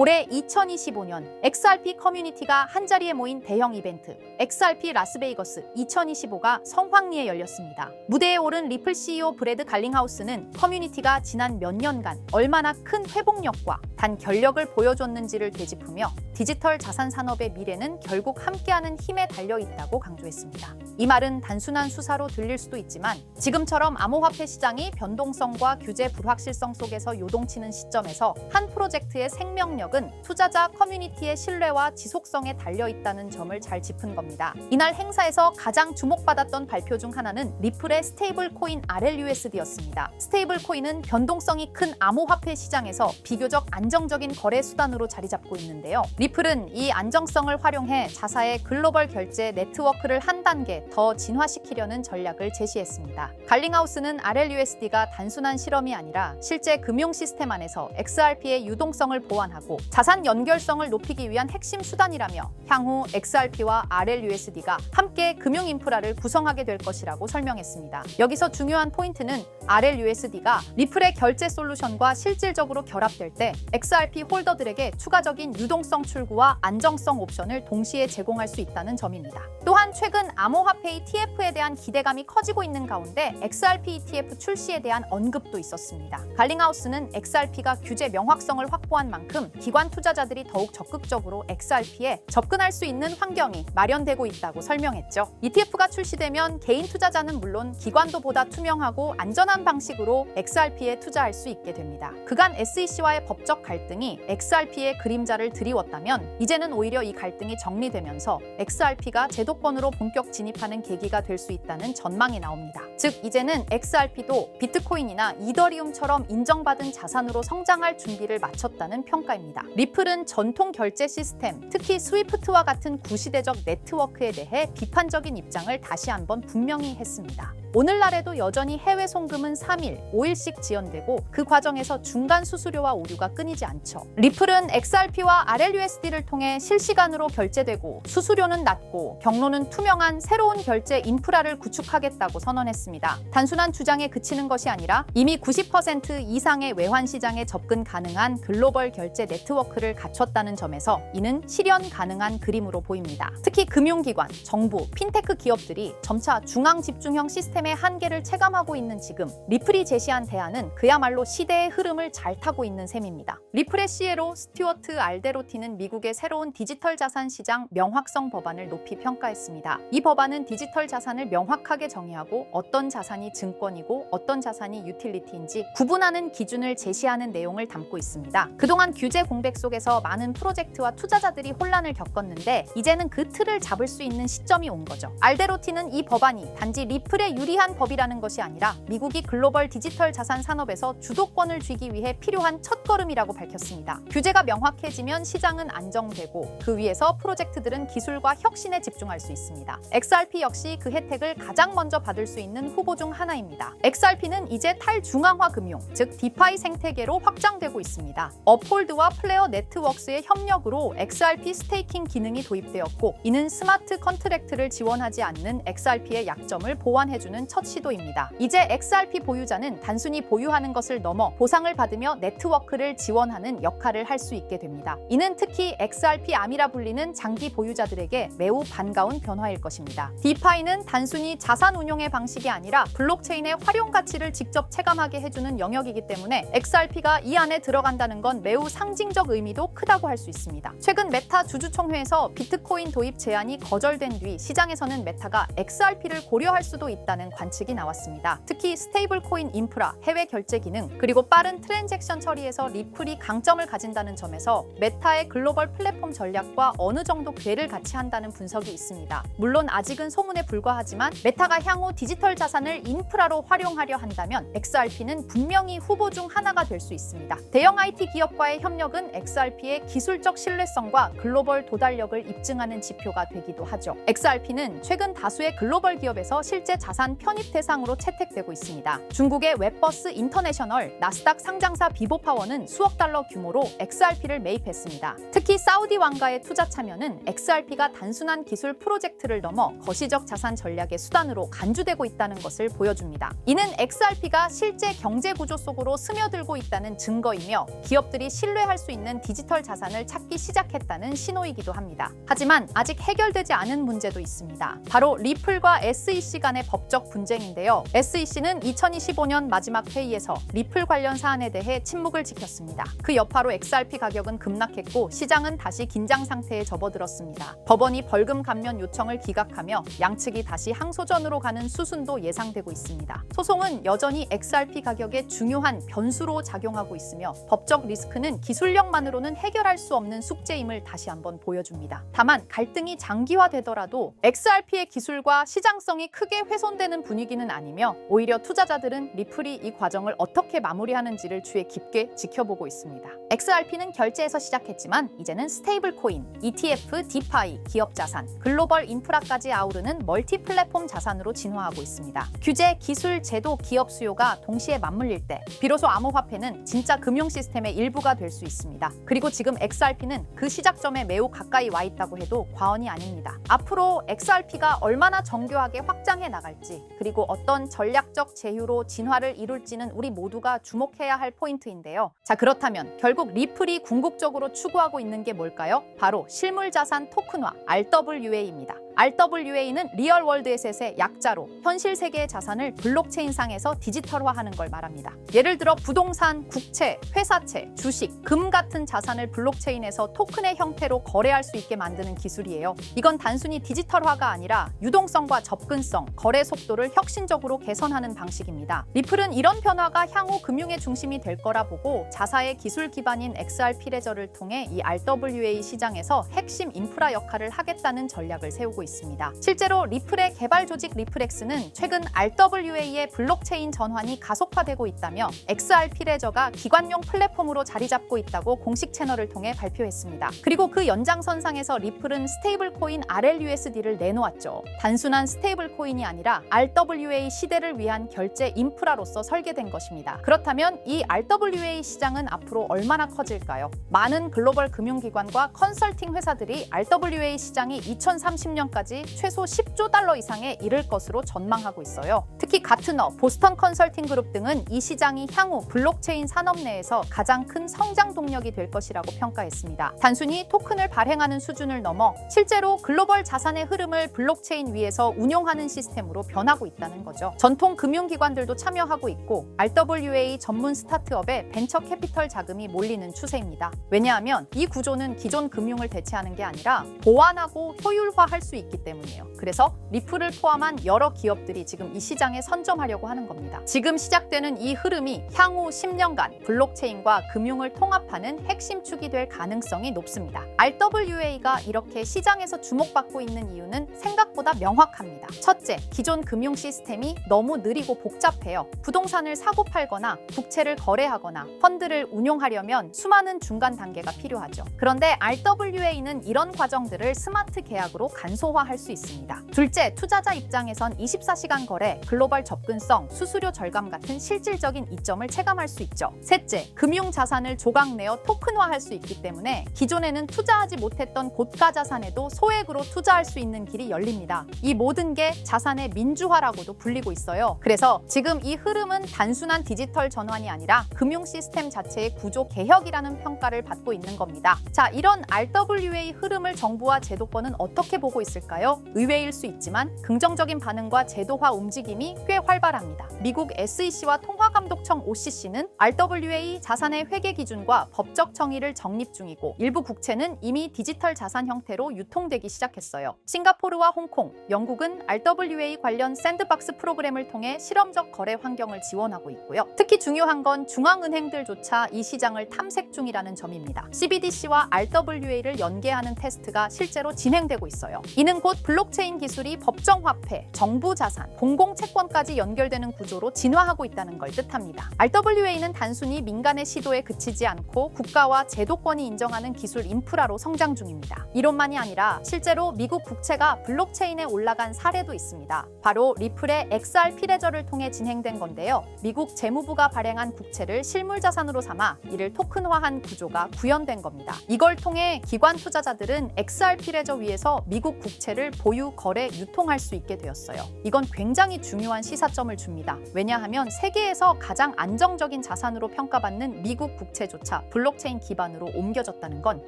올해 2025년 XRP 커뮤니티가 한자리에 모인 대형 이벤트 XRP 라스베이거스 2025가 성황리에 열렸습니다. 무대에 오른 리플 CEO 브래드 갈링하우스는 커뮤니티가 지난 몇 년간 얼마나 큰 회복력과 단결력을 보여줬는지를 되짚으며 디지털 자산 산업의 미래는 결국 함께하는 힘에 달려있다고 강조했습니다. 이 말은 단순한 수사로 들릴 수도 있지만 지금처럼 암호화폐 시장이 변동성과 규제 불확실성 속에서 요동치는 시점에서 한 프로젝트의 생명력은 투자자 커뮤니티의 신뢰와 지속성에 달려있다는 점을 잘 짚은 겁니다. 이날 행사에서 가장 주목받았던 발표 중 하나는 리플의 스테이블 코인 RLUSD였습니다. 스테이블 코인은 변동성이 큰 암호화폐 시장에서 비교적 안정적인 거래 수단으로 자리 잡고 있는데요. 리플은 이 안정성을 활용해 자사의 글로벌 결제 네트워크를 한 단계 더 진화시키려는 전략을 제시했습니다. 갈링하우스는 RLUSD가 단순한 실험이 아니라 실제 금융 시스템 안에서 XRP의 유동성을 보완하고 자산 연결성을 높이기 위한 핵심 수단이라며 향후 XRP와 RLUSD가 함께 금융 인프라를 구성하게 될 것이라고 설명했습니다. 여기서 중요한 포인트는 RLUSD가 리플의 결제 솔루션과 실질적으로 결합될 때 XRP 홀더들에게 추가적인 유동성 출구와 안정성 옵션을 동시에 제공할 수 있다는 점입니다. 또한 최근 암호화폐 ETF에 대한 기대감이 커지고 있는 가운데 XRP ETF 출시에 대한 언급도 있었습니다. 갈링하우스는 XRP가 규제 명확성을 확보한 만큼 기관 투자자들이 더욱 적극적으로 XRP에 접근할 수 있는 환경이 마련되고 있다고 설명했죠. ETF가 출시되면 개인 투자자는 물론 기관도 보다 투명하고 안전한 방식으로 XRP에 투자할 수 있게 됩니다. 그간 SEC와의 법적 갈등이 XRP의 그림자를 드리웠다면 이제는 오히려 이 갈등이 정리되면서 XRP가 제도권으로 본격 진입하는 계기가 될 수 있다는 전망이 나옵니다. 즉 이제는 XRP도 비트코인이나 이더리움처럼 인정받은 자산으로 성장할 준비를 마쳤다는 평가입니다. 리플은 전통 결제 시스템, 특히 스위프트와 같은 구시대적 네트워크에 대해 비판적인 입장을 다시 한번 분명히 했습니다. 오늘날에도 여전히 해외 송금은 3일, 5일씩 지연되고 그 과정에서 중간 수수료와 오류가 끊이지 않죠. 리플은 XRP와 RLUSD를 통해 실시간으로 결제되고 수수료는 낮고 경로는 투명한 새로운 결제 인프라를 구축하겠다고 선언했습니다. 단순한 주장에 그치는 것이 아니라 이미 90% 이상의 외환 시장에 접근 가능한 글로벌 결제 네트워크를 갖췄다는 점에서 이는 실현 가능한 그림으로 보입니다. 특히 금융기관, 정부, 핀테크 기업들이 점차 중앙 집중형 시스템의 한계를 체감하고 있는 지금 리플이 제시한 대안은 그야말로 시대의 흐름을 잘 타고 있는 셈입니다. 리플의 CEO로 스튜어트 알데로티는 미국의 새로운 디지털 자산 시장 명확성 법안을 높이 평가했습니다. 이 법안은 디지털 자산을 명확하게 정의하고 어떤 자산이 증권이고 어떤 자산이 유틸리티인지 구분하는 기준을 제시하는 내용을 담고 있습니다. 그동안 규제 공백 속에서 많은 프로젝트와 투자자들이 혼란을 겪었는데 이제는 그 틀을 잡을 수 있는 시점이 온 거죠. 알데로티는 이 법안이 단지 리플의 유리한 법이라는 것이 아니라 미국이 글로벌 디지털 자산 산업에서 주도권을 쥐기 위해 필요한 첫걸음이라고 밝혔습니다. 규제가 명확해지면 시장은 안정되고 그 위에서 프로젝트들은 기술과 혁신에 집중할 수 있습니다. XRP 역시 그 혜택을 가장 먼저 받을 수 있는 후보 중 하나입니다. XRP는 이제 탈중앙화 금융, 즉 디파이 생태계로 확장되고 있습니다. 업홀드와 플레어 네트워크스의 협력으로 XRP 스테이킹 기능이 도입되었고 이는 스마트 컨트랙트를 지원하지 않는 XRP의 약점을 보완해주는 첫 시도입니다. 이제 XRP 보유자는 단순히 보유하는 것을 넘어 보상을 받으며 네트워크를 지원하는 역할을 할 수 있게 됩니다. 이는 특히 XRP 암이라 불리는 장기 보유자들에게 매우 반가운 변화일 것입니다. 디파이는 단순히 자산 운용의 방식이 아니라 블록체인의 활용 가치를 직접 체감하게 해주는 영역이기 때문에 XRP가 이 안에 들어간다는 건 매우 상징적 의미도 크다고 할 수 있습니다. 최근 메타 주주총회에서 비트코인 도입 제안이 거절된 뒤 시장에서는 메타가 XRP를 고려할 수도 있다는 관측이 나왔습니다. 특히 스테이블 코인 인프라, 해외 결제 기능, 그리고 빠른 트랜잭션 처리에서 리플이 강점을 가진다는 점에서 메타의 글로벌 플랫폼 전략과 어느 정도 궤를 같이 한다는 분석이 있습니다. 물론 아직은 소문에 불과하지만 메타가 향후 디지털 자산을 인프라로 활용하려 한다면 XRP는 분명히 후보 중 하나가 될 수 있습니다. 대형 IT 기업과의 협력은 XRP의 기술적 신뢰성과 글로벌 도달력을 입증하는 지표가 되기도 하죠. XRP는 최근 다수의 글로벌 기업에서 실제 자산 편입 대상으로 채택되고 있습니다. 중국의 웹버스 인터내셔널, 나스닥 상장사 비보파워는 수억 달러 규모로 XRP를 매입했습니다. 특히 사우디 왕가의 투자 참여는 XRP가 단순한 기술 프로젝트를 넘어 거시적 자산 전략의 수단으로 간주되고 있다는 것을 보여줍니다. 이는 XRP가 실제 경제 구조 속으로 스며들고 있다는 증거이며 기업들이 신뢰할 수 수 있는 디지털 자산을 찾기 시작했다는 신호이기도 합니다. 하지만 아직 해결되지 않은 문제도 있습니다. 바로 리플과 SEC 간의 법적 분쟁인데요. SEC는 2025년 마지막 회의에서 리플 관련 사안에 대해 침묵을 지켰습니다. 그 여파로 XRP 가격은 급락했고 시장은 다시 긴장 상태에 접어들었습니다. 법원이 벌금 감면 요청을 기각하며 양측이 다시 항소전으로 가는 수순도 예상되고 있습니다. 소송은 여전히 XRP 가격에 중요한 변수로 작용하고 있으며 법적 리스크는 기술력만으로는 해결할 수 없는 숙제임을 다시 한번 보여줍니다. 다만 갈등이 장기화되더라도 XRP의 기술과 시장성이 크게 훼손되는 분위기는 아니며 오히려 투자자들은 리플이 이 과정을 어떻게 마무리하는지를 주의 깊게 지켜보고 있습니다. XRP는 결제에서 시작했지만 이제는 스테이블 코인, ETF, 디파이, 기업 자산, 글로벌 인프라까지 아우르는 멀티 플랫폼 자산으로 진화하고 있습니다. 규제, 기술, 제도, 기업 수요가 동시에 맞물릴 때 비로소 암호화폐는 진짜 금융 시스템의 일부가 될 수 있습니다. 그리고 지금 XRP는 그 시작점에 매우 가까이 와 있다고 해도 과언이 아닙니다. 앞으로 XRP가 얼마나 정교하게 확장해 나갈지 그리고 어떤 전략적 제휴로 진화를 이룰지는 우리 모두가 주목해야 할 포인트인데요. 자, 그렇다면 결국 리플이 궁극적으로 추구하고 있는 게 뭘까요? 바로 실물자산 토큰화, RWA입니다. RWA는 리얼월드 에셋의 약자로 현실 세계의 자산을 블록체인상에서 디지털화하는 걸 말합니다. 예를 들어 부동산, 국채, 회사채, 주식, 금 같은 자산을 블록체인에서 토큰의 형태로 거래할 수 있게 만드는 기술이에요. 이건 단순히 디지털화가 아니라 유동성과 접근성, 거래 속도를 혁신적으로 개선하는 방식입니다. 리플은 이런 변화가 향후 금융의 중심이 될 거라 보고 자사의 기술 기반인 XRP 레저를 통해 이 RWA 시장에서 핵심 인프라 역할을 하겠다는 전략을 세우고 있습니다. 실제로 리플의 개발 조직 리플엑스는 최근 RWA의 블록체인 전환이 가속화되고 있다며 XRP 레저가 기관용 플랫폼으로 자리 잡고 있다고 공식 채널을 통해 발표했습니다. 그리고 그 연장선상에서 리플은 스테이블 코인 RLUSD를 내놓았죠. 단순한 스테이블 코인이 아니라 RWA 시대를 위한 결제 인프라로서 설계된 것입니다. 그렇다면 이 RWA 시장은 앞으로 얼마나 커질까요? 많은 글로벌 금융기관과 컨설팅 회사들이 RWA 시장이 2030년까지 최소 10조 달러 이상에 이를 것으로 전망하고 있어요. 특히 가트너, 보스턴 컨설팅 그룹 등은 이 시장이 향후 블록체인 산업 내에서 가장 큰 성장 동력이 될 것이라고 평가했습니다. 단순히 토큰을 발행하는 수준을 넘어 실제로 글로벌 자산의 흐름을 블록체인 위에서 운용하는 시스템으로 변하고 있다는 거죠. 전통 금융기관들도 참여하고 있고 RWA 전문 스타트업에 벤처 캐피털 자금이 몰리는 추세입니다. 왜냐하면 이 구조는 기존 금융을 대체하는 게 아니라 보완하고 효율화할 수 있기 때문이에요. 그래서 리플을 포함한 여러 기업들이 지금 이 시장에 선점하려고 하는 겁니다. 지금 시작되는 이 흐름이 향후 10년간 블록체인과 금융을 통합하는 핵심 축이 될 가능성이 높습니다. RWA가 이렇게 시장에서 주목받고 있는 이유는 생각보다 명확합니다. 첫째, 기존 금융 시스템이 너무 느리고 복잡해요. 부동산을 사고 팔거나 국채를 거래하거나 펀드를 운용하려면 수많은 중간 단계가 필요하죠. 그런데 RWA는 이런 과정들을 스마트 계약으로 간소화할 수 있습니다. 둘째, 투자자 입장에선 24시간 거래, 글로벌 접근성, 수수료 절감 같은 실질적인 이점을 체감할 수 있죠. 셋째, 금융 자산을 조각내어 토큰화할 수 있기 때문에 기존에는 투자하지 못했던 고가 자산에도 소액으로 투자할 수 있는 길이 열립니다. 이 모든 게 자산의 민주화라고도 불리고 있어요. 그래서 지금 이 흐름은 단순한 디지털 전환이 아니라 금융 시스템 자체의 구조 개혁이라는 평가를 받고 있는 겁니다. 자, 이런 RWA 흐름을 정부와 제도권은 어떻게 보고 있을까요? 의외일 수 있지만 긍정적인 반응과 제도화 움직임이 꽤 활발합니다. 미국 SEC와 통화감독청 OCC는 RWA 자산의 회계 기준과 법적 정의를 정립 중이고 일부 국채는 이미 디지털 자산 형태로 유통되기 시작했어요. 싱가포르와 홍콩, 영국은 RWA 관련 샌드박스 프로그램을 통해 실험적 거래 환경을 지원하고 있고요. 특히 중요한 건 중앙은행들조차 이 시장을 탐색 중이라는 점입니다. CBDC와 RWA를 연계하는 테스트가 실제로 진행되고 있어요. 이는 곧 블록체인 기술이 법정화폐, 정부 자산, 공공채권까지 연결되는 구조로 진화하고 있다는 걸 뜻합니다. RWA는 단순히 민간의 시도에 그치지 않고 국가와 제도권이 인정하는 기술 인프라로 성장 중입니다. 이론만이 아니라 실제로 미국 국채가 블록체인에 올라간 사례도 있습니다. 바로 리플의 XRP 레저를 통해 진행된 건데요. 미국 재무부가 발행한 국채를 실물자산으로 삼아 이를 토큰화한 구조가 구현된 겁니다. 이걸 통해 기관 투자자들은 XRP 레저 위에서 미국 국채 국채를 보유, 거래, 유통할 수 있게 되었어요. 이건 굉장히 중요한 시사점을 줍니다. 왜냐하면 세계에서 가장 안정적인 자산으로 평가받는 미국 국채조차 블록체인 기반으로 옮겨졌다는 건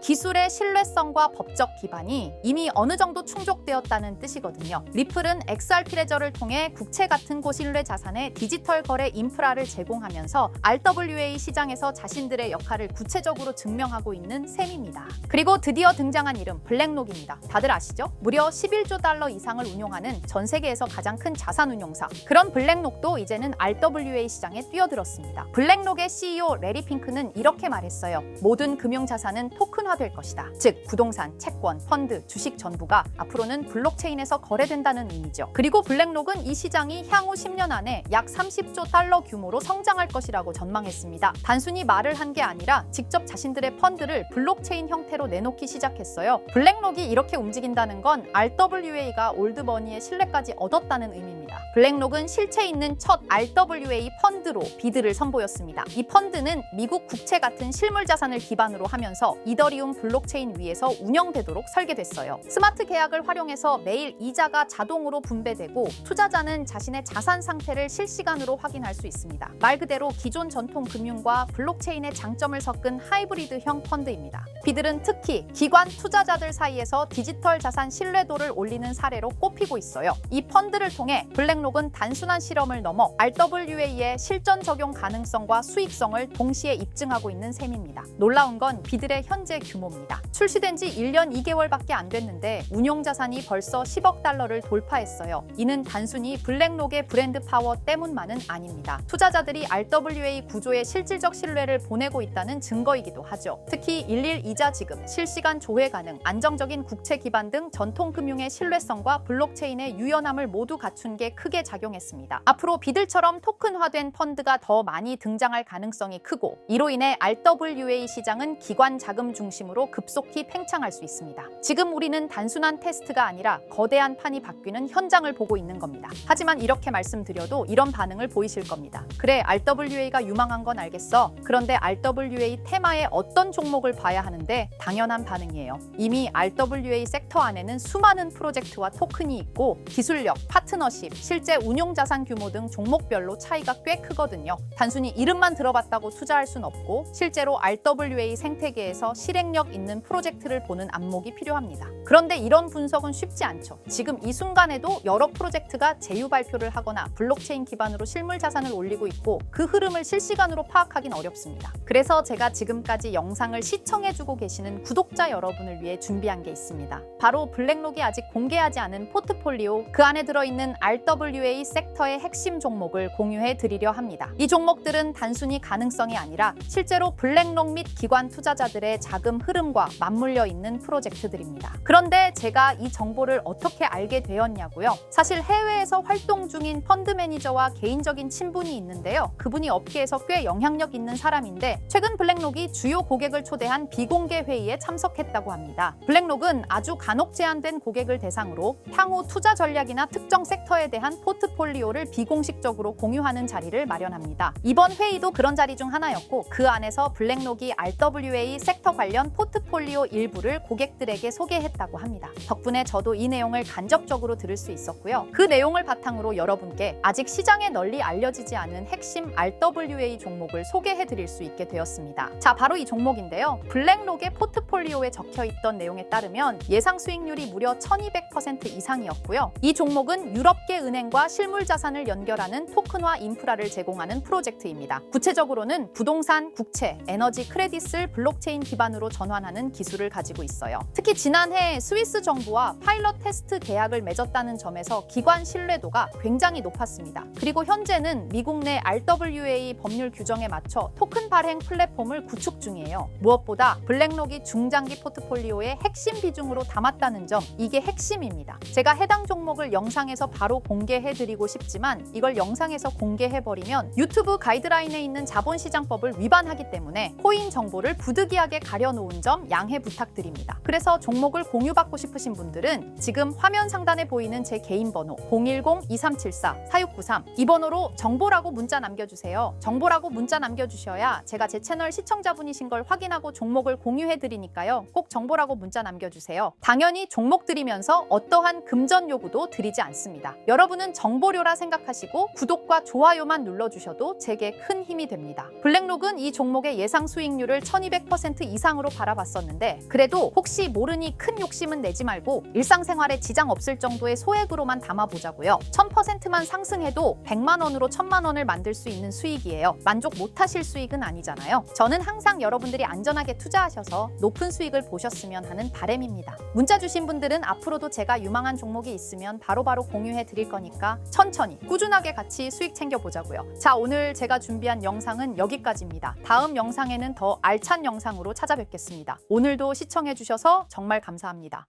기술의 신뢰성과 법적 기반이 이미 어느 정도 충족되었다는 뜻이거든요. 리플은 XRP 레저를 통해 국채 같은 고신뢰 자산의 디지털 거래 인프라를 제공하면서 RWA 시장에서 자신들의 역할을 구체적으로 증명하고 있는 셈입니다. 그리고 드디어 등장한 이름 블랙록입니다. 다들 아시죠? 무려 11조 달러 이상을 운용하는 전 세계에서 가장 큰 자산 운용사. 그런 블랙록도 이제는 RWA 시장에 뛰어들었습니다. 블랙록의 CEO 레리 핑크는 이렇게 말했어요. 모든 금융자산은 토큰화될 것이다. 즉 부동산, 채권, 펀드, 주식 전부가 앞으로는 블록체인에서 거래된다는 의미죠. 그리고 블랙록은 이 시장이 향후 10년 안에 약 30조 달러 규모로 성장할 것이라고 전망했습니다. 단순히 말을 한 게 아니라 직접 자신들의 펀드를 블록체인 형태로 내놓기 시작했어요. 블랙록이 이렇게 움직인다는 건 RWA가 올드머니의 신뢰까지 얻었다는 의미입니다. 블랙록은 실체 있는 첫 RWA 펀드로 비드를 선보였습니다. 이 펀드는 미국 국채 같은 실물 자산을 기반으로 하면서 이더리움 블록체인 위에서 운영되도록 설계됐어요. 스마트 계약을 활용해서 매일 이자가 자동으로 분배되고 투자자는 자신의 자산 상태를 실시간으로 확인할 수 있습니다. 말 그대로 기존 전통 금융과 블록체인의 장점을 섞은 하이브리드형 펀드입니다. 비들은 특히 기관 투자자들 사이에서 디지털 자산 신뢰도를 올리는 사례로 꼽히고 있어요. 이 펀드를 통해 블랙록은 단순한 실험을 넘어 RWA의 실전 적용 가능성과 수익성을 동시에 입증하고 있는 셈입니다. 놀라운 건 비들의 현재 규모입니다. 출시된 지 1년 2개월밖에 안 됐는데 운용 자산이 벌써 10억 달러를 돌파했어요. 이는 단순히 블랙록의 브랜드 파워 때문만은 아닙니다. 투자자들이 RWA 구조에 실질적 신뢰를 보내고 있다는 증거이기도 하죠. 특히 일일 이자 지급, 실시간 조회 가능, 안정적인 국채 기반 등 전통 금융의 신뢰성과 블록체인의 유연함을 모두 갖춘 게 크게 작용했습니다. 앞으로 비들처럼 토큰화된 펀드가 더 많이 등장할 가능성이 크고 이로 인해 RWA 시장은 기관 자금 중심으로 급속히 팽창할 수 있습니다. 지금 우리는 단순한 테스트가 아니라 거대한 판이 바뀌는 현장을 보고 있는 겁니다. 하지만 이렇게 말씀드려도 이런 반응을 보이실 겁니다. 그래, RWA가 유망한 건 알겠어. 그런데 RWA 테마에 어떤 종목을 봐야 하는데 당연한 반응이에요. 이미 RWA 섹터 안에는 수많은 프로젝트와 토큰이 있고 기술력, 파트너십, 실제 운용 자산 규모 등 종목별로 차이가 꽤 크거든요. 단순히 이름만 들어봤다고 투자할 순 없고 실제로 RWA 생태계에서 실행력 있는 프로젝트를 보는 안목이 필요합니다. 그런데 이런 분석은 쉽지 않죠. 지금 이 순간에도 여러 프로젝트가 제휴 발표를 하거나 블록체인 기반으로 실물 자산을 올리고 있고 그 흐름을 실시간으로 파악하긴 어렵습니다. 그래서 제가 지금까지 영상을 시청해주고 계시는 구독자 여러분을 위해 준비한 게 있습니다. 바로 블랙록이 아직 공개하지 않은 포트폴리오, 그 안에 들어있는 RWA 섹터의 핵심 종목을 공유해 드리려 합니다. 이 종목들은 단순히 가능성이 아니라 실제로 블랙록 및 기관 투자자들의 자금 흐름과 맞물려 있는 프로젝트들입니다. 그런데 제가 이 정보를 어떻게 알게 되었냐고요? 사실 해외에서 활동 중인 펀드 매니저와 개인적인 친분이 있는데요. 그분이 업계에서 꽤 영향력 있는 사람인데 최근 블랙록이 주요 고객을 초대한 비공개 회의에 참석했다고 합니다. 블랙록은 아주 간혹 제한된 고객을 대상으로 향후 투자 전략이나 특정 섹터에 대한 포트폴리오를 비공식적으로 공유하는 자리를 마련합니다. 이번 회의도 그런 자리 중 하나였고 그 안에서 블랙록이 RWA 섹터 관련 포트폴리오 일부를 고객들에게 소개했다고 합니다. 덕분에 저도 이 내용을 간접적으로 들을 수 있었고요. 그 내용을 바탕으로 여러분께 아직 시장에 널리 알려지지 않은 핵심 RWA 종목을 소개해 드릴 수 있게 되었습니다. 자, 바로 이 종목인데요. 블랙록의 포트폴리오에 적혀있던 내용에 따르면 예상 수익률이 무려 1200% 이상이었고요. 이 종목은 유럽계 은행과 실물 자산을 연결하는 토큰화 인프라를 제공하는 프로젝트입니다. 구체적으로는 부동산, 국채, 에너지 크레딧을 블록체인 기반으로 전환하는 기술을 가지고 있어요. 특히 지난해 스위스 정부와 파일럿 테스트 계약을 맺었다는 점에서 기관 신뢰도가 굉장히 높았습니다. 그리고 현재는 미국 내 RWA 법률 규정에 맞춰 토큰 발행 플랫폼을 구축 중이에요. 무엇보다 블랙록이 중장기 포트폴리오의 핵심 비중으로 담았다는 점, 이게 핵심입니다. 제가 해당 종목을 영상에서 바로 공개해드리고 싶지만 이걸 영상에서 공개해버리면 유튜브 가이드라인에 있는 자본시장법을 위반하기 때문에 코인 정보를 부득이하게 가려놓은 점 양해 부탁드립니다. 그래서 종목을 공유받고 싶으신 분들은 지금 화면 상단에 보이는 제 개인 번호 010-2374-4693 이 번호로 정보라고 문자 남겨주세요. 정보라고 문자 남겨주셔야 제가 제 채널 시청자분이신 걸 확인하고 종목을 공유해드리니까요. 꼭 정보라고 문자 남겨주세요. 당연히 종목 약속드리면서 어떠한 금전 요구도 드리지 않습니다. 여러분은 정보료라 생각하시고 구독과 좋아요만 눌러주셔도 제게 큰 힘이 됩니다. 블랙록은 이 종목의 예상 수익률을 1200% 이상으로 바라봤었는데 그래도 혹시 모르니 큰 욕심은 내지 말고 일상생활에 지장 없을 정도의 소액으로만 담아보자고요. 1000%만 상승해도 100만 원으로 1000만 원을 만들 수 있는 수익이에요. 만족 못하실 수익은 아니잖아요. 저는 항상 여러분들이 안전하게 투자하셔서 높은 수익을 보셨으면 하는 바람입니다. 문자 주신 분들은 앞으로도 제가 유망한 종목이 있으면 바로바로 공유해 드릴 거니까 천천히 꾸준하게 같이 수익 챙겨보자고요. 자, 오늘 제가 준비한 영상은 여기까지입니다. 다음 영상에는 더 알찬 영상으로 찾아뵙겠습니다. 오늘도 시청해 주셔서 정말 감사합니다.